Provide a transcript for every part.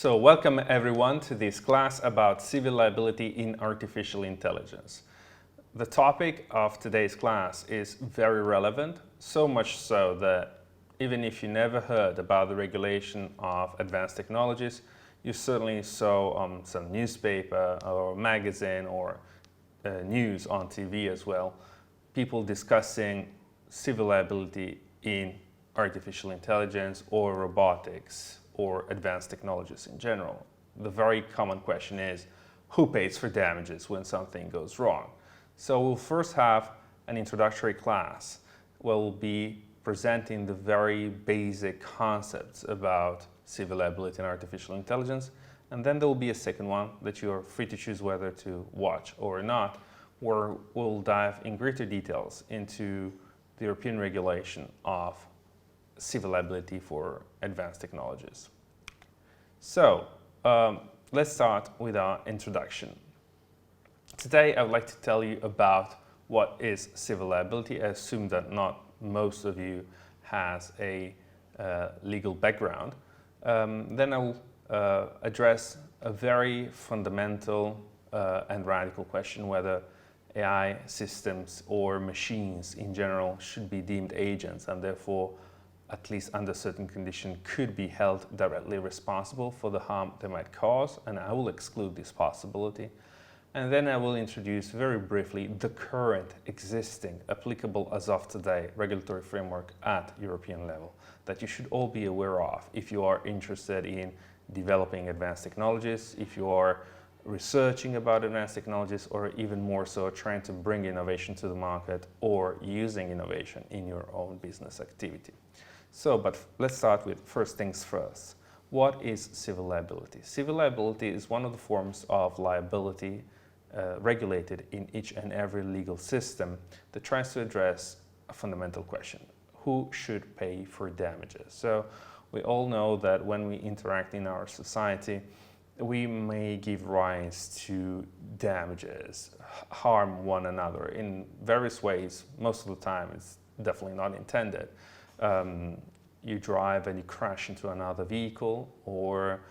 So welcome everyone to this class about civil liability in artificial intelligence. The topic of today's class is very relevant, so much so that even if you never heard about the regulation of advanced technologies, you certainly saw on some newspaper or magazine or news on TV as well, people discussing civil liability in artificial intelligence or robotics or advanced technologies in general. The very common question is, who pays for damages when something goes wrong? So we'll first have an introductory class where we'll be presenting the very basic concepts about civil liability and artificial intelligence, and then there will be a second one that you're free to choose whether to watch or not, where we'll dive in greater details into the European regulation of civil liability for advanced technologies. So let's start with our introduction. Today I would like to tell you about what is civil liability. I assume that not most of you has a legal background. Then I will address a very fundamental and radical question whether AI systems or machines in general should be deemed agents and therefore, at least under certain conditions, could be held directly responsible for the harm they might cause, and I will exclude this possibility. And then I will introduce very briefly the current existing, applicable as of today, regulatory framework at European level that you should all be aware of if you are interested in developing advanced technologies, if you are researching about advanced technologies, or even more so trying to bring innovation to the market or using innovation in your own business activity. So, but let's start with first things first. What is civil liability? Civil liability is one of the forms of liability regulated in each and every legal system that tries to address a fundamental question: who should pay for damages? So we all know that when we interact in our society, we may give rise to damages, harm one another in various ways. Most of the time it's definitely not intended. You drive and you crash into another vehicle, or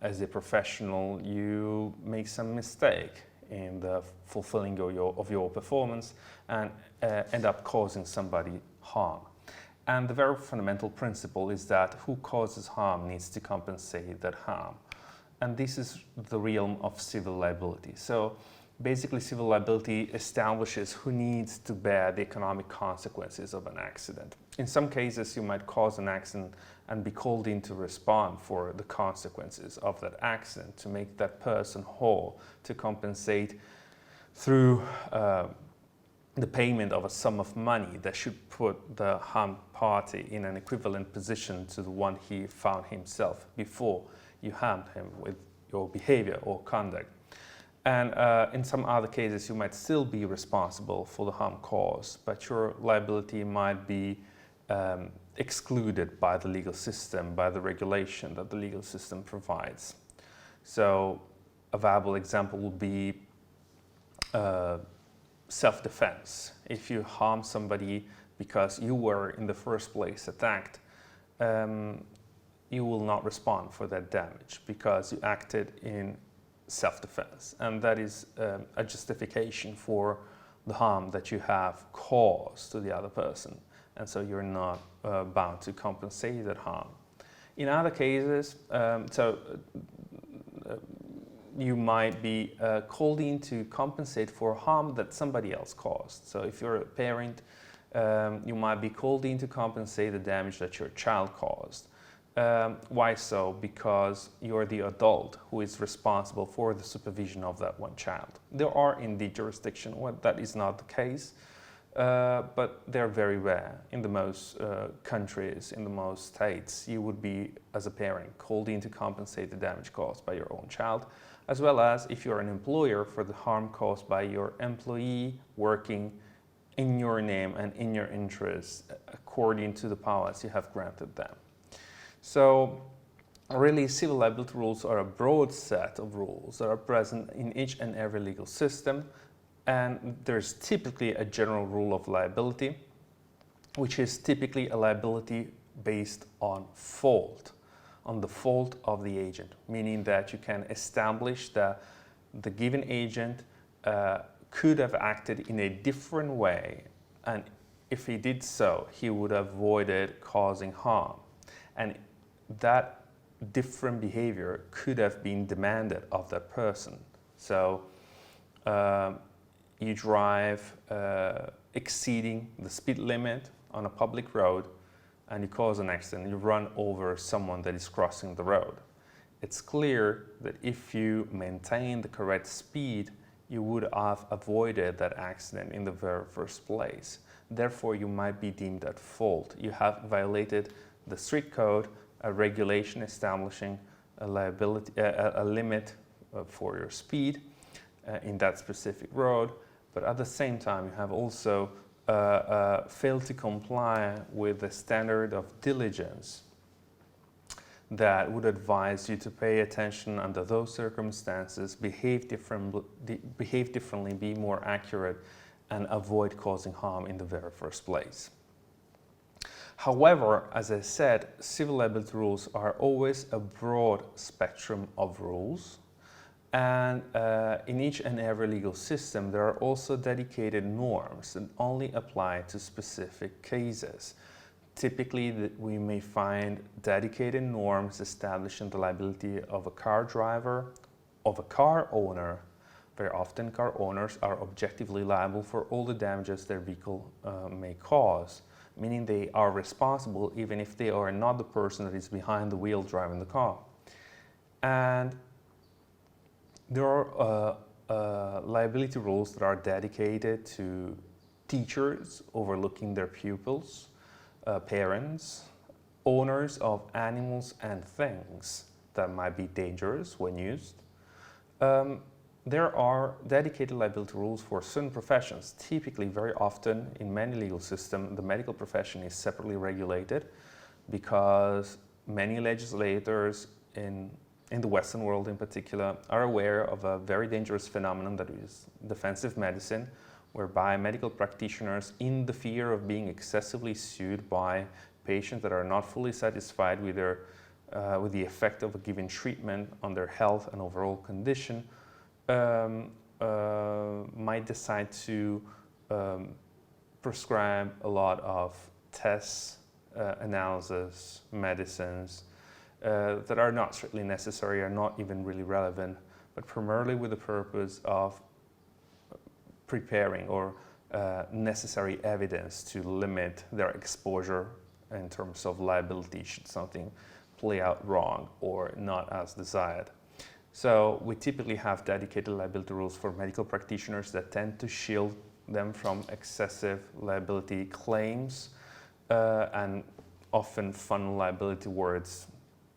as a professional you make some mistake in the fulfilling of your performance and end up causing somebody harm. And the very fundamental principle is that who causes harm needs to compensate that harm. And this is the realm of civil liability. So basically civil liability establishes who needs to bear the economic consequences of an accident. In some cases you might cause an accident and be called in to respond for the consequences of that accident, to make that person whole, to compensate through the payment of a sum of money that should put the harmed party in an equivalent position to the one he found himself before you harmed him with your behavior or conduct. And in some other cases you might still be responsible for the harm caused, but your liability might be excluded by the legal system, by the regulation that the legal system provides. So a viable example would be self-defense. If you harm somebody because you were in the first place attacked, you will not respond for that damage because you acted in self-defense, and that is a justification for the harm that you have caused to the other person, and so you're not bound to compensate that harm. In other cases, you might be called in to compensate for harm that somebody else caused. So if you're a parent, you might be called in to compensate the damage that your child caused. Why so? Because you're the adult who is responsible for the supervision of that one child. There are indeed jurisdictions where that is not the case, but they're very rare. In the most countries, in the most states, you would be, as a parent, called in to compensate the damage caused by your own child, as well as if you're an employer, for the harm caused by your employee working in your name and in your interests according to the powers you have granted them. So really civil liability rules are a broad set of rules that are present in each and every legal system, and there's typically a general rule of liability, which is typically a liability based on fault. on the fault of the agent, meaning that you can establish that the given agent could have acted in a different way, and if he did so, he would have avoided causing harm. And that different behavior could have been demanded of that person. So you drive exceeding the speed limit on a public road and you cause an accident, you run over someone that is crossing the road. It's clear that if you maintain the correct speed, you would have avoided that accident in the very first place. Therefore, you might be deemed at fault. You have violated the street code, a regulation establishing a liability, a limit for your speed in that specific road. But at the same time, you have also failed to comply with the standard of diligence that would advise you to pay attention under those circumstances, behave differently, be more accurate, and avoid causing harm in the very first place. However, as I said, civil liability rules are always a broad spectrum of rules, and in each and every legal system there are also dedicated norms that only apply to specific cases. Typically, we may find dedicated norms establishing the liability of a car driver, of a car owner. Very often car owners are objectively liable for all the damages their vehicle may cause, meaning they are responsible even if they are not the person that is behind the wheel driving the car. And there are liability rules that are dedicated to teachers overlooking their pupils, parents, owners of animals and things that might be dangerous when used. There are dedicated liability rules for certain professions. Typically, very often in many legal systems, the medical profession is separately regulated because many legislators in the Western world in particular are aware of a very dangerous phenomenon that is defensive medicine, whereby medical practitioners, in the fear of being excessively sued by patients that are not fully satisfied with the effect of a given treatment on their health and overall condition, might decide to prescribe a lot of tests, analysis, medicines that are not strictly necessary, are not even really relevant, but primarily with the purpose of preparing or necessary evidence to limit their exposure in terms of liability should something play out wrong or not as desired. So we typically have dedicated liability rules for medical practitioners that tend to shield them from excessive liability claims and often funnel liability towards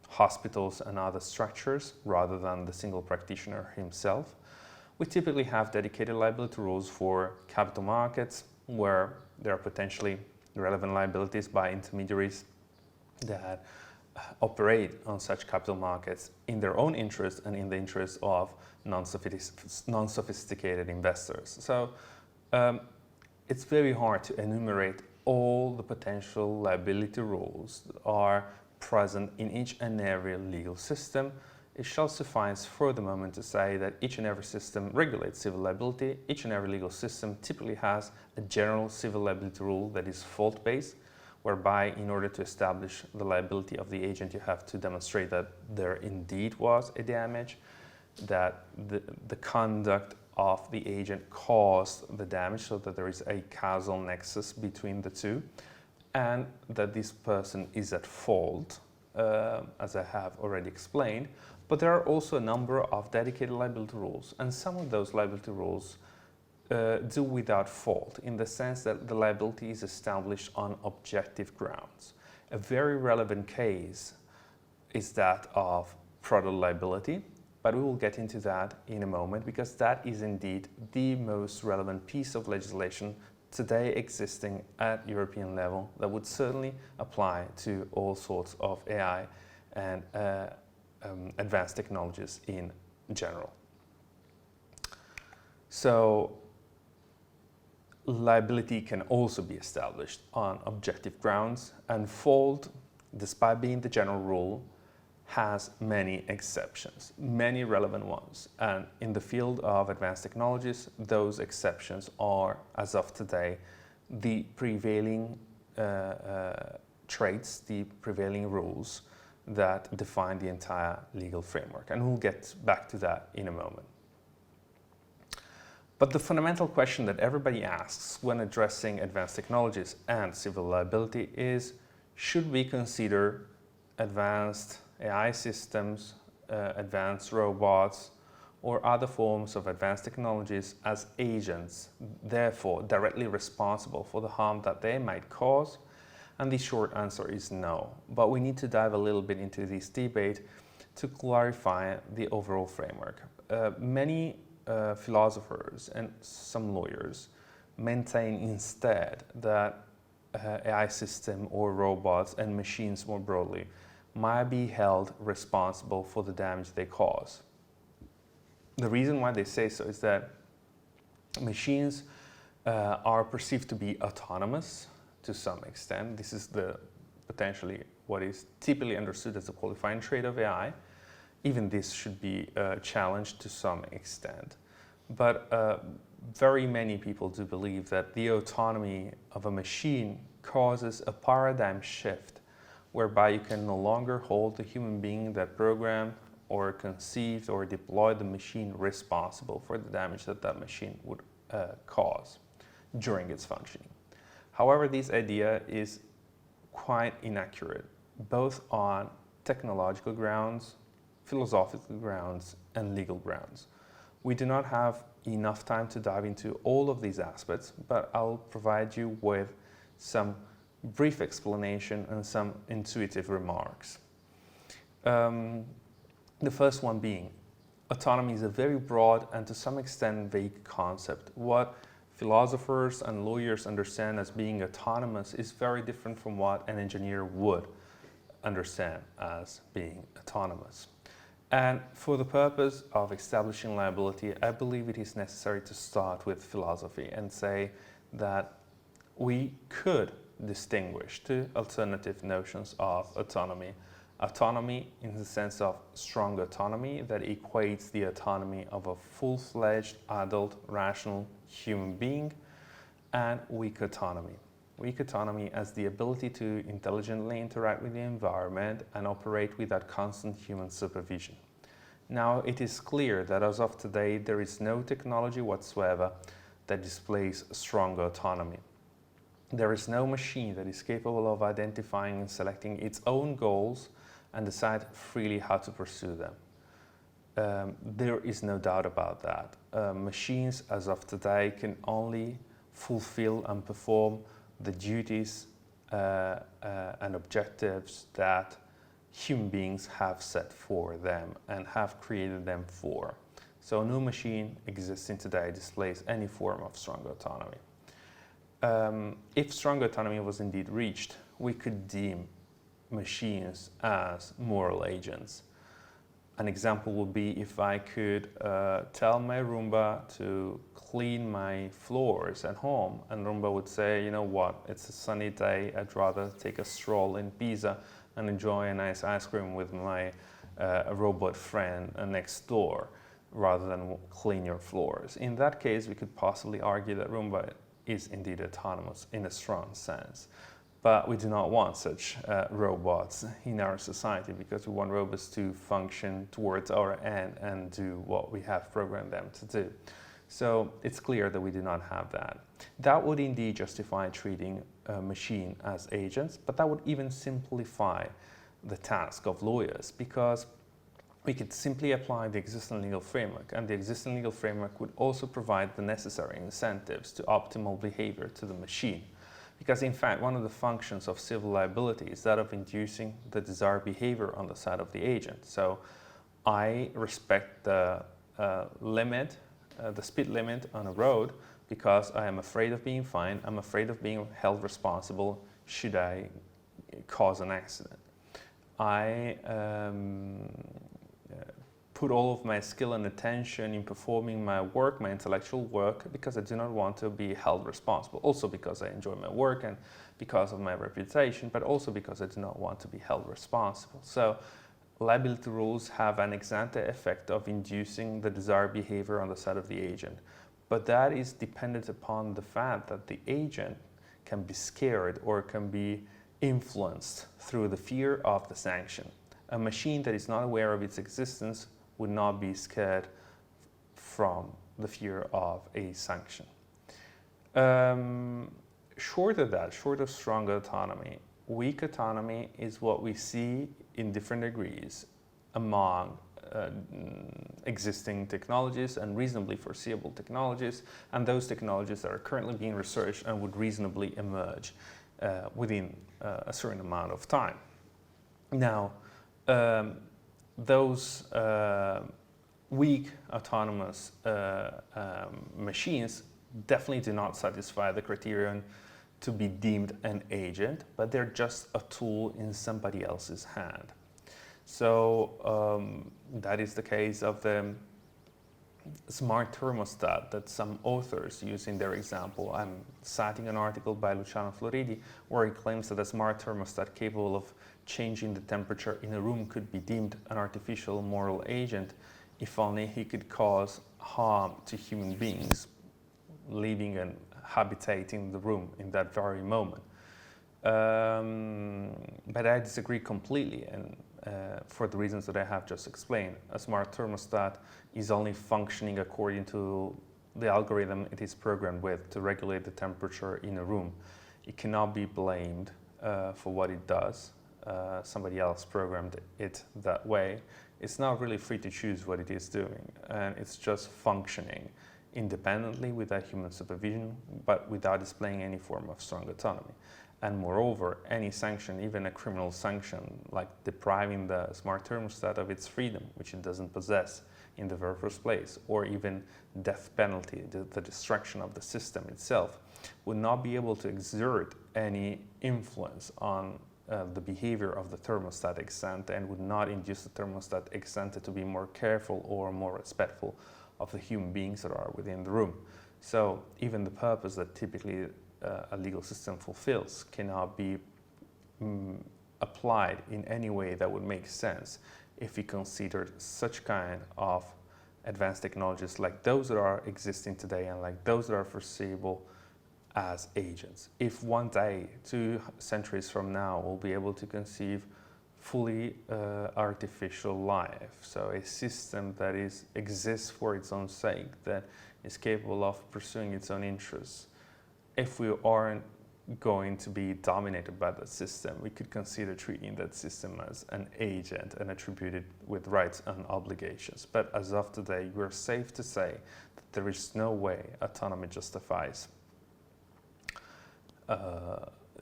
hospitals and other structures rather than the single practitioner himself. We typically have dedicated liability rules for capital markets where there are potentially relevant liabilities by intermediaries that operate on such capital markets in their own interest and in the interest of non-sophisticated investors. So it's very hard to enumerate all the potential liability rules that are present in each and every legal system. It shall suffice for the moment to say that each and every system regulates civil liability. Each and every legal system typically has a general civil liability rule that is fault-based, whereby in order to establish the liability of the agent, you have to demonstrate that there indeed was a damage, that the conduct of the agent caused the damage, so that there is a causal nexus between the two, and that this person is at fault, as I have already explained. But there are also a number of dedicated liability rules, and some of those liability rules do without fault, in the sense that the liability is established on objective grounds. A very relevant case is that of product liability, but we will get into that in a moment, because that is indeed the most relevant piece of legislation today existing at European level that would certainly apply to all sorts of AI and advanced technologies in general. So liability can also be established on objective grounds, and fault, despite being the general rule, has many exceptions, many relevant ones. And in the field of advanced technologies, those exceptions are, as of today, the prevailing traits, the prevailing rules that define the entire legal framework. And we'll get back to that in a moment. But the fundamental question that everybody asks when addressing advanced technologies and civil liability is, should we consider advanced AI systems, advanced robots, or other forms of advanced technologies as agents, therefore directly responsible for the harm that they might cause? And the short answer is no. But we need to dive a little bit into this debate to clarify the overall framework. Many philosophers and some lawyers maintain instead that AI system or robots and machines more broadly might be held responsible for the damage they cause. The reason why they say so is that machines are perceived to be autonomous to some extent. This is potentially what is typically understood as the qualifying trait of AI. Even this should be challenged to some extent. But very many people do believe that the autonomy of a machine causes a paradigm shift whereby you can no longer hold the human being that programmed or conceived or deployed the machine responsible for the damage that that machine would cause during its functioning. However, this idea is quite inaccurate, both on technological grounds, philosophical grounds, and legal grounds. We do not have enough time to dive into all of these aspects, but I'll provide you with some brief explanation and some intuitive remarks. The first one being, autonomy is a very broad and to some extent vague concept. What philosophers and lawyers understand as being autonomous is very different from what an engineer would understand as being autonomous. And for the purpose of establishing liability, I believe it is necessary to start with philosophy and say that we could distinguish two alternative notions of autonomy. Autonomy in the sense of strong autonomy that equates the autonomy of a full-fledged, adult, rational human being, and weak autonomy. Weak autonomy as the ability to intelligently interact with the environment and operate without constant human supervision. Now, it is clear that as of today, there is no technology whatsoever that displays strong autonomy. There is no machine that is capable of identifying and selecting its own goals and decide freely how to pursue them. There is no doubt about that. Machines, as of today, can only fulfill and perform the duties and objectives that human beings have set for them and have created them for. So no machine existing today displays any form of strong autonomy. If strong autonomy was indeed reached, we could deem machines as moral agents. An example would be if I could tell my Roomba to clean my floors at home, and Roomba would say, you know what, it's a sunny day, I'd rather take a stroll in Pisa and enjoy a nice ice cream with my robot friend next door, rather than clean your floors. In that case, we could possibly argue that Roomba is indeed autonomous in a strong sense. But we do not want such robots in our society, because we want robots to function towards our end and do what we have programmed them to do. So it's clear that we do not have that. That would indeed justify treating a machine as agents, but that would even simplify the task of lawyers, because we could simply apply the existing legal framework, and the existing legal framework would also provide the necessary incentives to optimal behavior to the machine. Because in fact, one of the functions of civil liability is that of inducing the desired behavior on the side of the agent. So I respect the speed limit on a road because I am afraid of being fined, I'm afraid of being held responsible should I cause an accident. I put all of my skill and attention in performing my work, my intellectual work, because I do not want to be held responsible. Also because I enjoy my work and because of my reputation, but also because I do not want to be held responsible. So Liability rules have an ex ante effect of inducing the desired behavior on the side of the agent, but that is dependent upon the fact that the agent can be scared or can be influenced through the fear of the sanction. A machine that is not aware of its existence would not be scared from the fear of a sanction. Short of that, short of strong autonomy, weak autonomy is what we see in different degrees among existing technologies and reasonably foreseeable technologies, and those technologies that are currently being researched and would reasonably emerge within a certain amount of time. Now, those weak autonomous machines definitely do not satisfy the criterion to be deemed an agent, but they're just a tool in somebody else's hand. So that is the case of the smart thermostat that some authors use in their example. I'm citing an article by Luciano Floridi where he claims that a smart thermostat capable of changing the temperature in a room could be deemed an artificial moral agent if only he could cause harm to human beings living and habitating the room in that very moment. But I disagree completely, and for the reasons that I have just explained. A smart thermostat is only functioning according to the algorithm it is programmed with to regulate the temperature in a room. It cannot be blamed for what it does. Somebody else programmed it that way. It's not really free to choose what it is doing, and it's just functioning independently without human supervision, but without displaying any form of strong autonomy. And moreover, any sanction, even a criminal sanction, like depriving the smart thermostat of its freedom, which it doesn't possess in the very first place, or even death penalty, the destruction of the system itself, would not be able to exert any influence on the behavior of the thermostat ex ante, and would not induce the thermostat ex ante to be more careful or more respectful of the human beings that are within the room. So even the purpose that typically a legal system fulfills cannot be applied in any way that would make sense if we considered such kind of advanced technologies like those that are existing today and like those that are foreseeable as agents. If one day, 2 centuries from now, we'll be able to conceive fully artificial life, so a system that exists for its own sake, that is capable of pursuing its own interests, if we aren't going to be dominated by that system, we could consider treating that system as an agent and attribute it with rights and obligations. But as of today, we're safe to say that there is no way autonomy justifies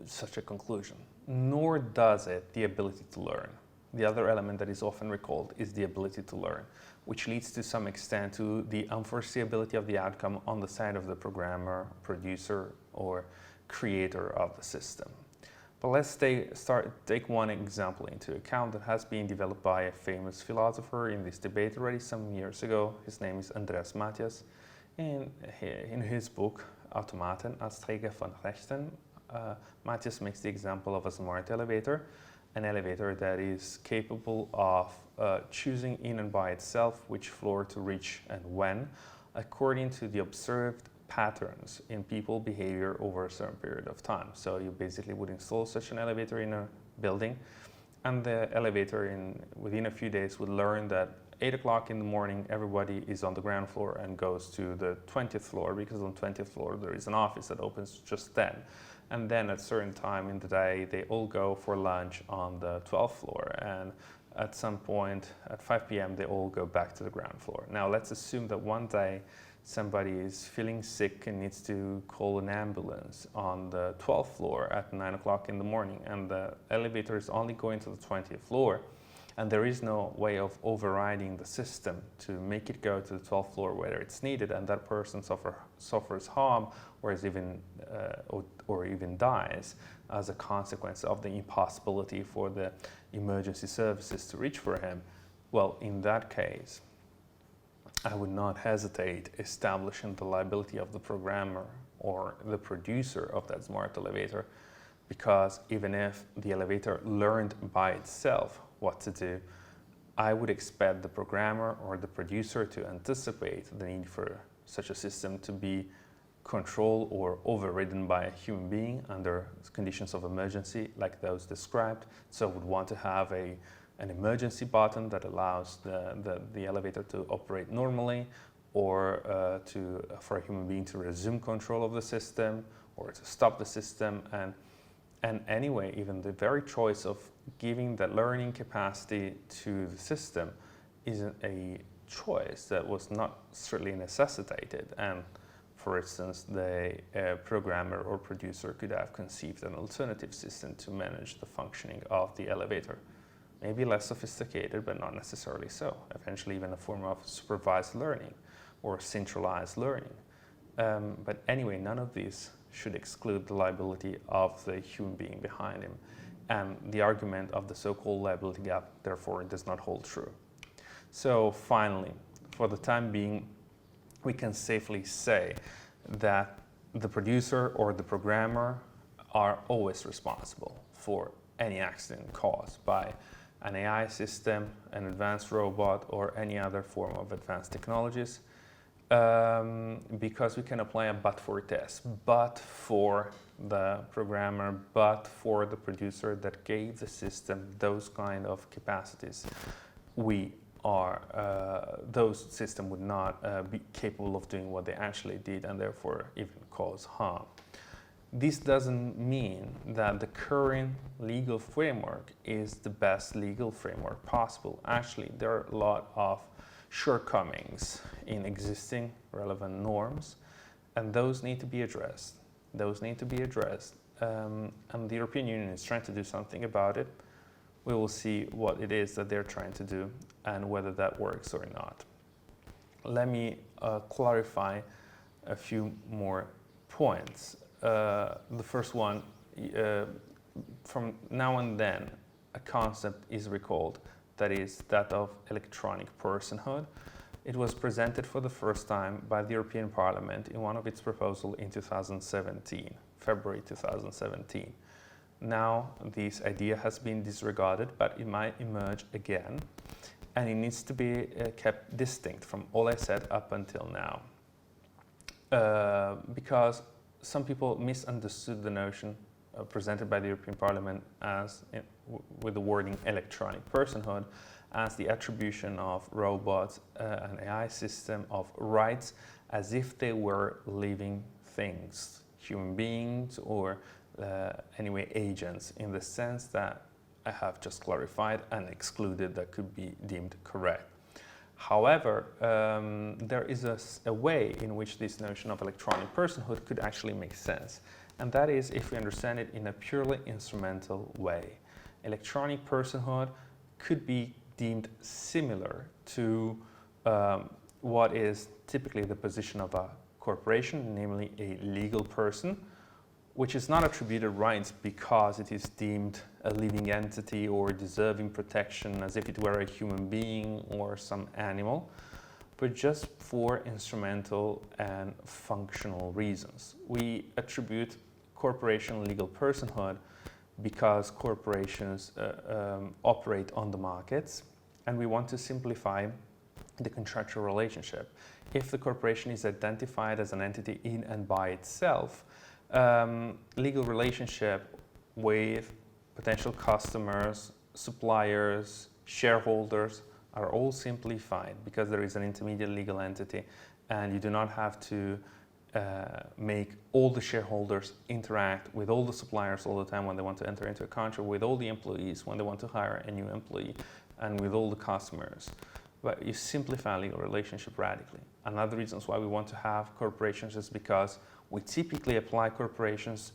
such a conclusion, nor does it the ability to learn. The other element that is often recalled is the ability to learn, which leads to some extent to the unforeseeability of the outcome on the side of the programmer, producer, or creator of the system. But let's take one example into account that has been developed by a famous philosopher in this debate already some years ago. His name is Andreas Matthias. And in his book, Automaten als Träger von Rechten, Matthias makes the example of a smart elevator, an elevator that is capable of choosing in and by itself which floor to reach and when, according to the observed patterns in people behavior over a certain period of time. So you basically would install such an elevator in a building, and the elevator within a few days would learn that 8 o'clock in the morning everybody is on the ground floor and goes to the 20th floor, because on the 20th floor there is an office that opens just then. And then at a certain time in the day they all go for lunch on the 12th floor, and at some point at 5 p.m. they all go back to the ground floor. Now let's assume that one day somebody is feeling sick and needs to call an ambulance on the 12th floor at 9 o'clock in the morning, and the elevator is only going to the 20th floor, and there is no way of overriding the system to make it go to the 12th floor where it's needed, and that person suffers harm or even dies as a consequence of the impossibility for the emergency services to reach for him. Well, in that case, I would not hesitate establishing the liability of the programmer or the producer of that smart elevator, because even if the elevator learned by itself what to do, I would expect the programmer or the producer to anticipate the need for such a system to be controlled or overridden by a human being under conditions of emergency like those described. So would want to have an emergency button that allows the elevator to operate normally, or for a human being to resume control of the system or to stop the system. And anyway, even the very choice of giving that learning capacity to the system isn't a choice that was not strictly necessitated. And for instance, the programmer or producer could have conceived an alternative system to manage the functioning of the elevator. Maybe less sophisticated, but not necessarily so. Eventually even a form of supervised learning or centralized learning. But anyway, none of these should exclude the liability of the human being behind him. And the argument of the so-called liability gap, therefore, does not hold true. So finally, for the time being, we can safely say that the producer or the programmer are always responsible for any accident caused by an AI system, an advanced robot, or any other form of advanced technologies, because we can apply a but-for test, but for the programmer, but for the producer that gave the system those kind of capacities. Those systems would not be capable of doing what they actually did, and therefore even cause harm. This doesn't mean that the current legal framework is the best legal framework possible. Actually, there are a lot of shortcomings in existing relevant norms, and those need to be addressed. And the European Union is trying to do something about it. We will see what it is that they're trying to do and whether that works or not. Let me clarify a few more points. The first one, from now and then, a concept is recalled, that is that of electronic personhood. It was presented for the first time by the European Parliament in one of its proposals in 2017, February 2017. Now this idea has been disregarded, but it might emerge again, and it needs to be kept distinct from all I said up until now. Because some people misunderstood the notion presented by the European Parliament with the wording electronic personhood as the attribution of robots and AI system of rights as if they were living things, human beings, or anyway agents, in the sense that I have just clarified and excluded that could be deemed correct. However, there is a way in which this notion of electronic personhood could actually make sense, and that is if we understand it in a purely instrumental way. Electronic personhood could be deemed similar to what is typically the position of a corporation, namely a legal person, which is not attributed rights because it is deemed a living entity or deserving protection as if it were a human being or some animal, but just for instrumental and functional reasons. We attribute corporation legal personhood because corporations operate on the markets, and we want to simplify the contractual relationship. If the corporation is identified as an entity in and by itself, legal relationship with potential customers, suppliers, shareholders are all simplified because there is an intermediate legal entity, and you do not have to make all the shareholders interact with all the suppliers all the time when they want to enter into a contract, with all the employees when they want to hire a new employee, and with all the customers. But you simplify legal relationship radically. Another reason why we want to have corporations is because we typically apply corporations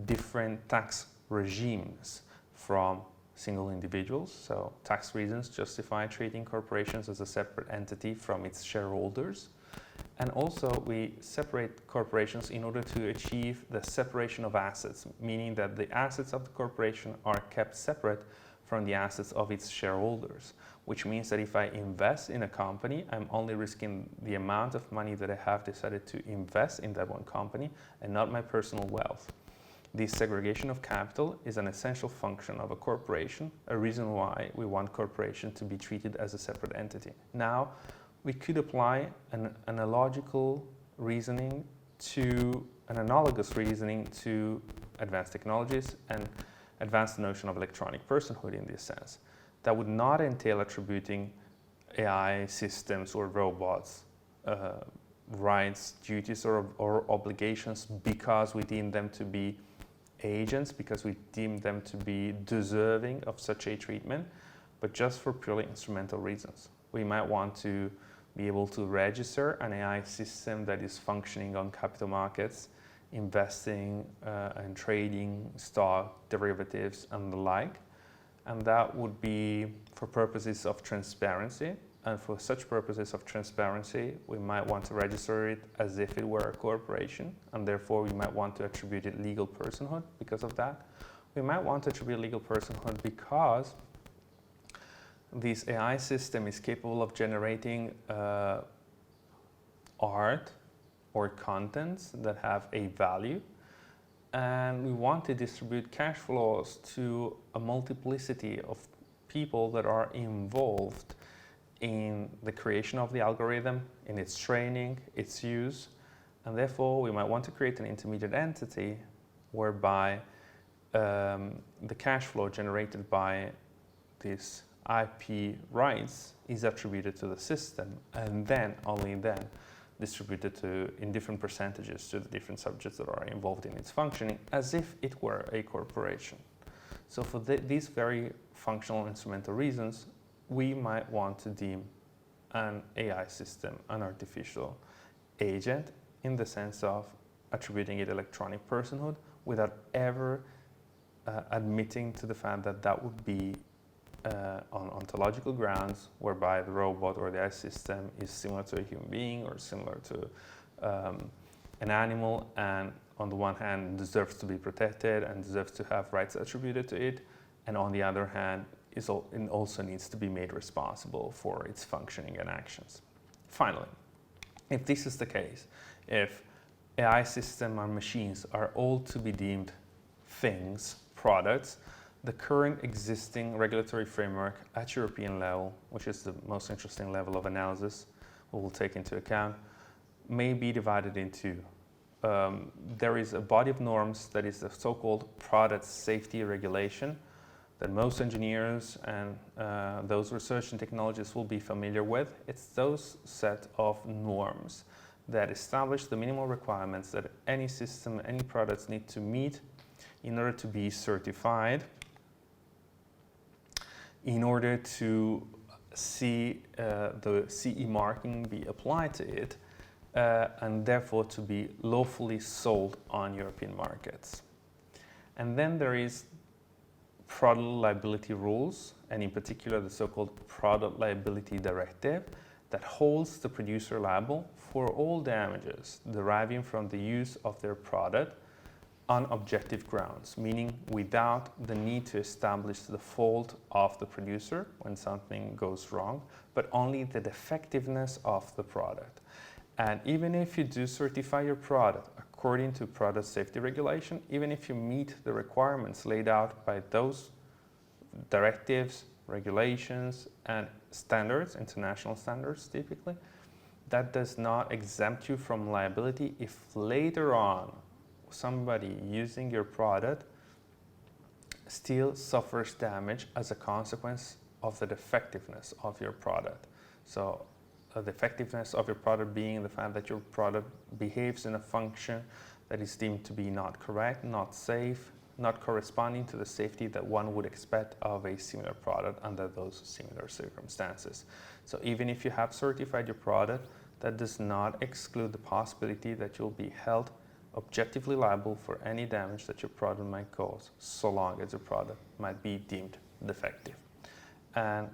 different tax regimes from single individuals. So tax reasons justify treating corporations as a separate entity from its shareholders. And also we separate corporations in order to achieve the separation of assets, meaning that the assets of the corporation are kept separate from the assets of its shareholders, which means that if I invest in a company, I'm only risking the amount of money that I have decided to invest in that one company and not my personal wealth. This segregation of capital is an essential function of a corporation, a reason why we want corporation to be treated as a separate entity. Now, we could apply an analogical reasoning to an analogous reasoning to advanced technologies and advance the notion of electronic personhood in this sense. That would not entail attributing AI systems or robots rights, duties, or obligations because we deem them to be agents, because we deem them to be deserving of such a treatment, but just for purely instrumental reasons. We might want to be able to register an AI system that is functioning on capital markets, investing and trading stock, derivatives, and the like. And that would be for purposes of transparency. And for such purposes of transparency, we might want to register it as if it were a corporation, and therefore we might want to attribute it legal personhood because of that. We might want to attribute legal personhood because this AI system is capable of generating art or contents that have a value, and we want to distribute cash flows to a multiplicity of people that are involved in the creation of the algorithm, in its training, its use, and therefore we might want to create an intermediate entity whereby the cash flow generated by these IP rights is attributed to the system, and then, only then, distributed in different percentages to the different subjects that are involved in its functioning, as if it were a corporation. So for these very functional instrumental reasons, we might want to deem an AI system an artificial agent in the sense of attributing it electronic personhood without ever admitting to the fact that that would be on ontological grounds whereby the robot or the AI system is similar to a human being or similar to an animal, and on the one hand deserves to be protected and deserves to have rights attributed to it, and on the other hand it also needs to be made responsible for its functioning and actions. Finally, if this is the case, if AI systems and machines are all to be deemed things, products, the current existing regulatory framework at European level, which is the most interesting level of analysis we will take into account, may be divided into there is a body of norms that is the so-called product safety regulation that most engineers and those researching technologists will be familiar with. It's those set of norms that establish the minimal requirements that any system, any products need to meet in order to be certified, in order to see the CE marking be applied to it, and therefore to be lawfully sold on European markets. And then there is product liability rules, and in particular the so-called Product Liability Directive, that holds the producer liable for all damages deriving from the use of their product on objective grounds, meaning without the need to establish the fault of the producer when something goes wrong, but only the defectiveness of the product. And even if you do certify your product according to product safety regulation, even if you meet the requirements laid out by those directives, regulations, and standards, international standards typically, that does not exempt you from liability if later on somebody using your product still suffers damage as a consequence of the defectiveness of your product. So the effectiveness of your product being the fact that your product behaves in a function that is deemed to be not correct, not safe, not corresponding to the safety that one would expect of a similar product under those similar circumstances. So even if you have certified your product, that does not exclude the possibility that you'll be held objectively liable for any damage that your product might cause, so long as your product might be deemed defective. And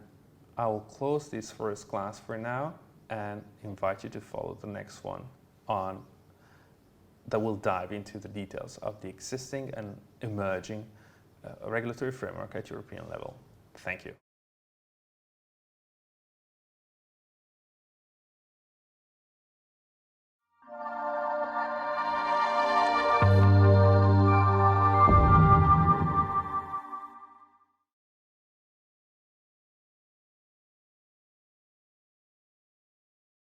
I will close this first class for now and invite you to follow the next one that will dive into the details of the existing and emerging regulatory framework at European level. Thank you.